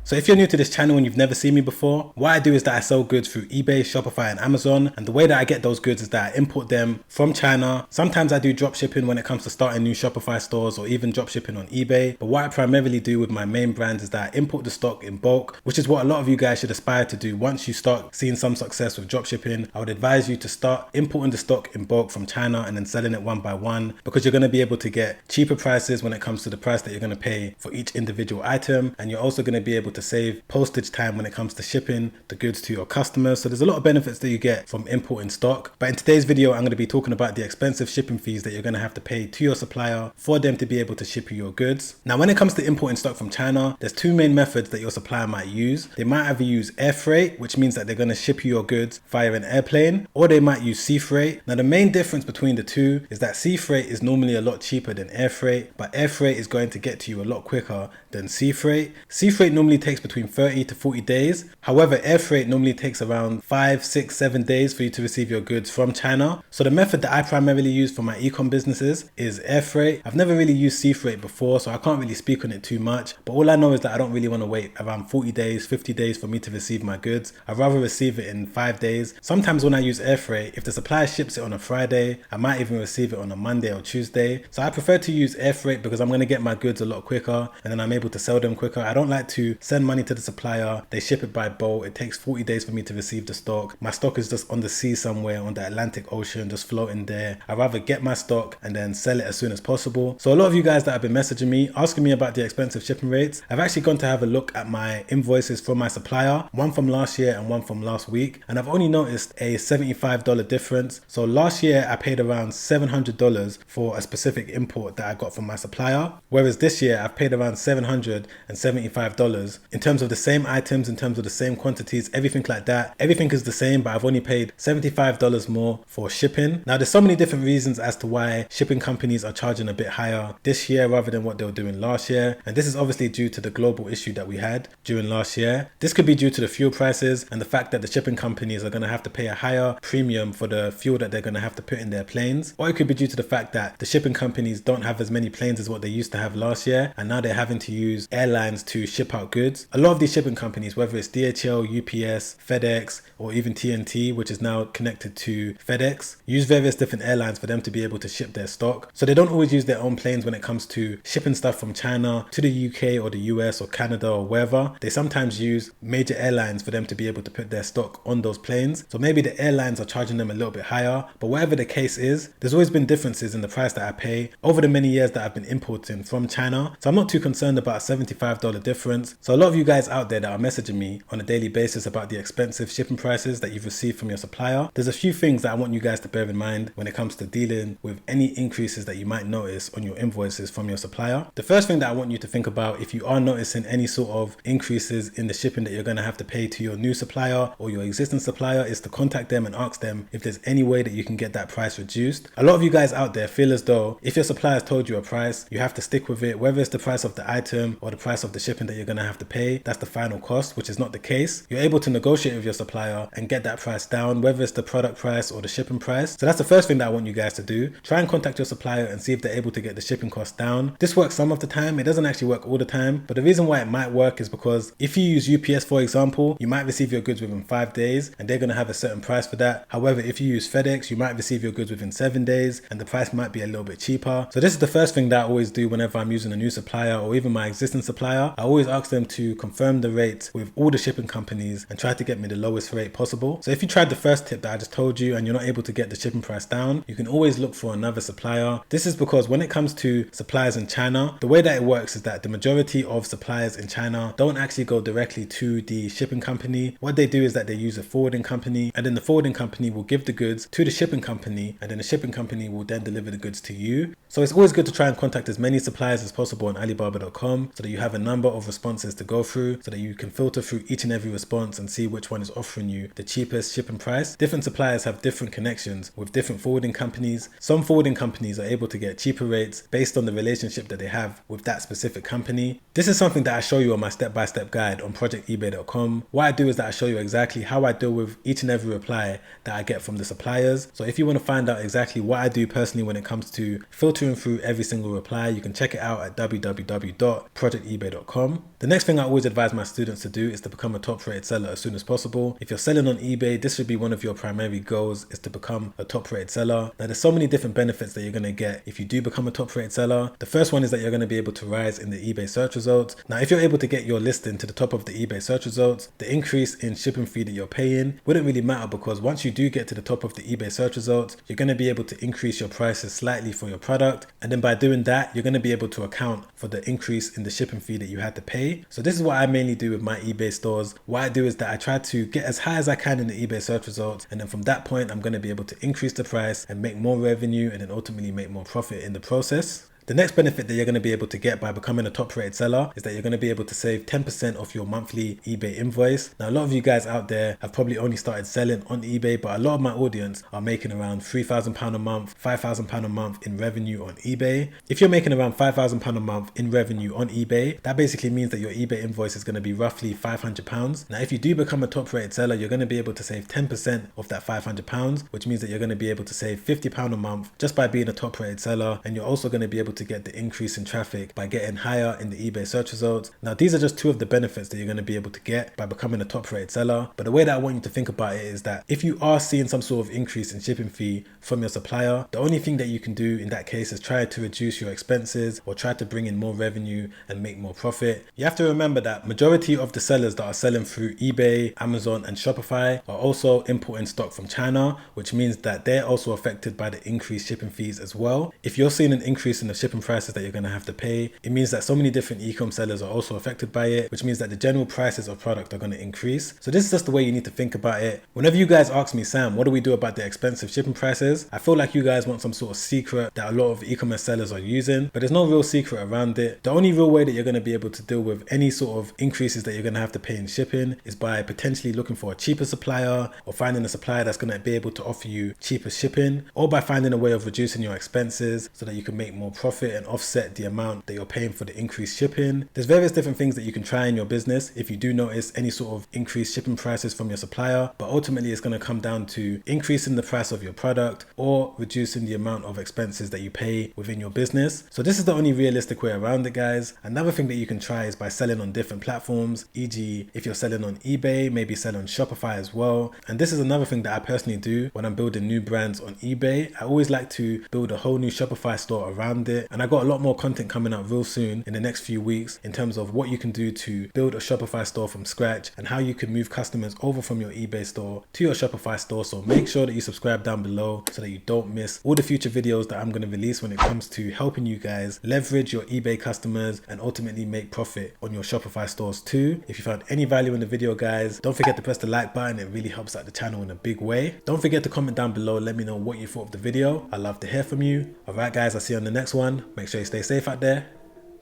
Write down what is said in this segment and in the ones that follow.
So if you're new to this channel and you've never seen me before, what I do is that I sell goods through eBay, Shopify and Amazon, and the way that I get those goods is that I import them from China. Sometimes I do drop shipping when it comes to starting new Shopify stores or even drop shipping on eBay, but what I primarily do with my main brands is that I import the stock in bulk, which is what a lot of you guys should aspire to do. Once you start seeing some success with drop shipping, I would advise you to start importing the stock in bulk from China and then selling it one by one, because you're going to be able to get cheaper prices when it comes to the price that you're going to pay for each individual item, and you're also going to be able to save postage time when it comes to shipping the goods to your customers. So there's a lot of benefits that you get from importing stock. But in today's video, I'm going to be talking about the expensive shipping fees that you're going to have to pay to your supplier for them to be able to ship you your goods. Now, when it comes to importing stock from China, there's two main methods that your supplier might use. They might either use air freight, which means that they're going to ship you your goods via an airplane, or they might use sea freight. Now, the main difference between the two is that sea freight is normally a lot cheaper than air freight, but air freight is going to get to you a lot quicker than sea freight. Sea freight normally takes between 30 to 40 days. However, air freight normally takes around 5, 6, 7 days for you to receive your goods from China. So the method that I primarily use for my e-com businesses is air freight. I've never really used sea freight before, so I can't really speak on it too much. But all I know is that I don't really want to wait around 40 days, 50 days for me to receive my goods. I'd rather receive it in 5 days. Sometimes when I use air freight, if the supplier ships it on a Friday, I might even receive it on a Monday or Tuesday. So I prefer to use air freight because I'm going to get my goods a lot quicker and then I'm able to sell them quicker. I don't like to send money to the supplier, they ship it by boat, it takes 40 days for me to receive the stock. My stock is just on the sea somewhere on the Atlantic Ocean, just floating there. I'd rather get my stock and then sell it as soon as possible. So a lot of you guys that have been messaging me, asking me about the expensive shipping rates, I've actually gone to have a look at my invoices from my supplier, one from last year and one from last week, and I've only noticed a $75 difference. So last year I paid around $700 for a specific import that I got from my supplier, whereas this year I've paid around $775 in terms of the same items, in terms of the same quantities, everything like that. Everything is the same, but I've only paid $75 more for shipping. Now, there's so many different reasons as to why shipping companies are charging a bit higher this year rather than what they were doing last year. And this is obviously due to the global issue that we had during last year. This could be due to the fuel prices and the fact that the shipping companies are going to have to pay a higher premium for the fuel that they're going to have to put in their planes. Or it could be due to the fact that the shipping companies don't have as many planes as what they used to have last year, and now they're having to use airlines to ship out goods. A lot of these shipping companies, whether it's DHL, UPS, FedEx, or even TNT, which is now connected to FedEx, use various different airlines for them to be able to ship their stock. So they don't always use their own planes when it comes to shipping stuff from China to the UK or the US or Canada or wherever. They sometimes use major airlines for them to be able to put their stock on those planes. So maybe the airlines are charging them a little bit higher, but whatever the case is, there's always been differences in the price that I pay over the many years that I've been importing from China. So I'm not too concerned about a $75 difference. So a lot of you guys out there that are messaging me on a daily basis about the expensive shipping prices that you've received from your supplier, there's a few things that I want you guys to bear in mind when it comes to dealing with any increases that you might notice on your invoices from your supplier. The first thing that I want you to think about, if you are noticing any sort of increases in the shipping that you're going to have to pay to your new supplier or your existing supplier, is to contact them and ask them if there's any way that you can get that price reduced. A lot of you guys out there feel as though if your supplier has told you a price, you have to stick with it, whether it's the price of the item or the price of the shipping that you're going to have to pay. That's the final cost, which is not the case. You're able to negotiate with your supplier and get that price down, whether it's the product price or the shipping price. So that's the first thing that I want you guys to do. Try and contact your supplier and see if they're able to get the shipping cost down. This works some of the time. It doesn't actually work all the time, but the reason why it might work is because if you use UPS, for example, you might receive your goods within 5 days and they're going to have a certain price for that. However, if you use FedEx, you might receive your goods within 7 days and the price might be a little bit cheaper. So this is the first thing that I always do whenever I'm using a new supplier or even my existing supplier. I always ask them to confirm the rates with all the shipping companies and try to get me the lowest rate possible. So if you tried the first tip that I just told you and you're not able to get the shipping price down, you can always look for another supplier. This is because when it comes to suppliers in China, the way that it works is that the majority of suppliers in China don't actually go directly to the shipping company. What they do is that they use a forwarding company, and then the forwarding company will give the goods to the shipping company, and then the shipping company will then deliver the goods to you. So it's always good to try and contact as many suppliers as possible on Alibaba.com so that you have a number of responses to go through, so that you can filter through each and every response and see which one is offering you the cheapest shipping price. Different suppliers have different connections with different forwarding companies. Some forwarding companies are able to get cheaper rates based on the relationship that they have with that specific company. This is something that I show you on my step-by-step guide on projectebay.com. What I do is that I show you exactly how I deal with each and every reply that I get from the suppliers. So if you want to find out exactly what I do personally when it comes to filtering through every single reply, you can check it out at www.projectebay.com. The next thing thing I always advise my students to do is to become a top rated seller as soon as possible. If you're selling on eBay, this should be one of your primary goals, is to become a top rated seller. Now there's so many different benefits that you're going to get if you do become a top rated seller. The first one is that you're going to be able to rise in the eBay search results. Now if you're able to get your listing to the top of the eBay search results, the increase in shipping fee that you're paying wouldn't really matter, because once you do get to the top of the eBay search results, you're going to be able to increase your prices slightly for your product, and then by doing that you're going to be able to account for the increase in the shipping fee that you had to pay. So this is what I mainly do with my eBay stores. What I do is that I try to get as high as I can in the eBay search results, and then from that point I'm going to be able to increase the price and make more revenue, and then ultimately make more profit in the process. The next benefit that you're going to be able to get by becoming a top rated seller is that you're going to be able to save 10% off your monthly eBay invoice. Now a lot of you guys out there have probably only started selling on eBay, but a lot of my audience are making around £3,000 a month, £5,000 a month in revenue on eBay. If you're making around £5,000 a month in revenue on eBay, that basically means that your eBay invoice is going to be roughly £500. Now if you do become a top rated seller, you're going to be able to save 10% of that £500, which means that you're going to be able to save £50 a month just by being a top rated seller, and you're also going to be able to get the increase in traffic by getting higher in the eBay search results. Now these are just two of the benefits that you're going to be able to get by becoming a top rated seller, but the way that I want you to think about it is that if you are seeing some sort of increase in shipping fee from your supplier, the only thing that you can do in that case is try to reduce your expenses or try to bring in more revenue and make more profit. You have to remember that majority of the sellers that are selling through eBay, Amazon and Shopify are also importing stock from China, which means that they're also affected by the increased shipping fees as well. If you're seeing an increase in the shipping prices that you're going to have to pay, it means that so many different e-com sellers are also affected by it, which means that the general prices of product are going to increase. So this is just the way you need to think about it. Whenever you guys ask me, Sam, what do we do about the expensive shipping prices? I feel like you guys want some sort of secret that a lot of e-commerce sellers are using, but there's no real secret around it. The only real way that you're going to be able to deal with any sort of increases that you're going to have to pay in shipping is by potentially looking for a cheaper supplier, or finding a supplier that's going to be able to offer you cheaper shipping, or by finding a way of reducing your expenses so that you can make more profit and offset the amount that you're paying for the increased shipping. There's various different things that you can try in your business if you do notice any sort of increased shipping prices from your supplier, but ultimately it's going to come down to increasing the price of your product or reducing the amount of expenses that you pay within your business. So this is the only realistic way around it, guys. Another thing that you can try is by selling on different platforms, e.g. if you're selling on eBay, maybe sell on Shopify as well. And this is another thing that I personally do when I'm building new brands on eBay. I always like to build a whole new Shopify store around it, and I got a lot more content coming out real soon in the next few weeks in terms of what you can do to build a Shopify store from scratch and how you can move customers over from your eBay store to your Shopify store. So make sure that you subscribe down below so that you don't miss all the future videos that I'm going to release when it comes to helping you guys leverage your eBay customers and ultimately make profit on your Shopify stores too. If you found any value in the video, guys, don't forget to press the like button. It really helps out the channel in a big way. Don't forget to comment down below. Let me know what you thought of the video. I'd love to hear from you. Alright guys, I'll see you on the next one. Make sure you stay safe out there.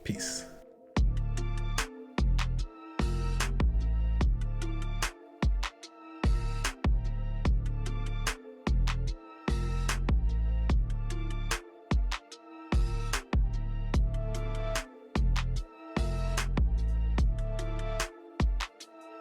Peace.